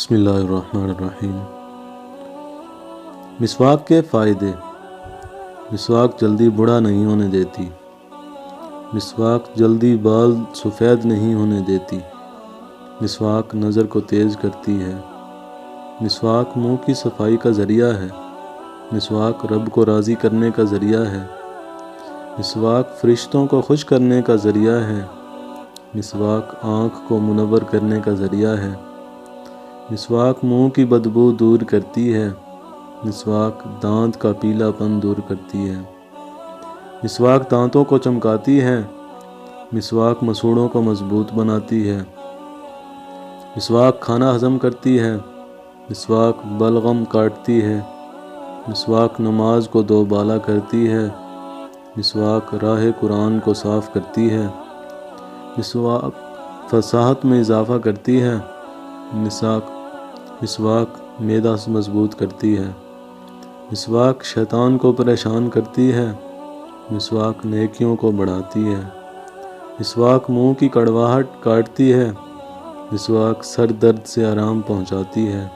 بسم اللہ الرحمن الرحیم۔ مسواک کے فائدے۔ مسواک جلدی بوڑھا نہیں ہونے دیتی۔ مسواک جلدی بال سفید نہیں ہونے دیتی۔ مسواک نظر کو تیز کرتی ہے۔ مسواک منہ کی صفائی کا ذریعہ ہے۔ مسواک رب کو راضی کرنے کا ذریعہ ہے۔ مسواک فرشتوں کو خوش کرنے کا ذریعہ ہے۔ مسواک آنکھ کو منور کرنے کا ذریعہ ہے۔ مسواک منہ کی بدبو دور کرتی ہے۔ مسواک دانت کا پیلا پن دور کرتی ہے۔ مسواک دانتوں کو چمکاتی ہے۔ مسواک مسوڑوں کو مضبوط بناتی ہے۔ مسواک کھانا ہضم کرتی ہے۔ مسواک بلغم کاٹتی ہے۔ مسواک نماز کو دوبالا کرتی ہے۔ مسواک راہ قرآن کو صاف کرتی ہے۔ مسواک فصاحت میں اضافہ کرتی ہے۔ مسواک معدہ مضبوط کرتی ہے۔ مسواک شیطان کو پریشان کرتی ہے۔ مسواک نیکیوں کو بڑھاتی ہے۔ مسواک منہ کی کڑواہٹ کاٹتی ہے۔ مسواک سر درد سے آرام پہنچاتی ہے۔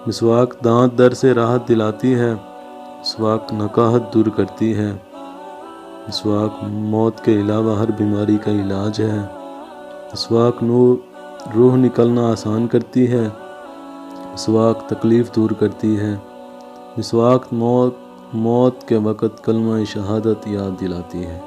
مسواک دانت درد سے راحت دلاتی ہے۔ مسواک نکاہت دور کرتی ہے۔ مسواک موت کے علاوہ ہر بیماری کا علاج ہے۔ مسواک روح نکلنا آسان کرتی ہے۔ مسواک تکلیف دور کرتی ہے۔ مسواک موت کے وقت کلمہ شہادت یاد دلاتی ہے۔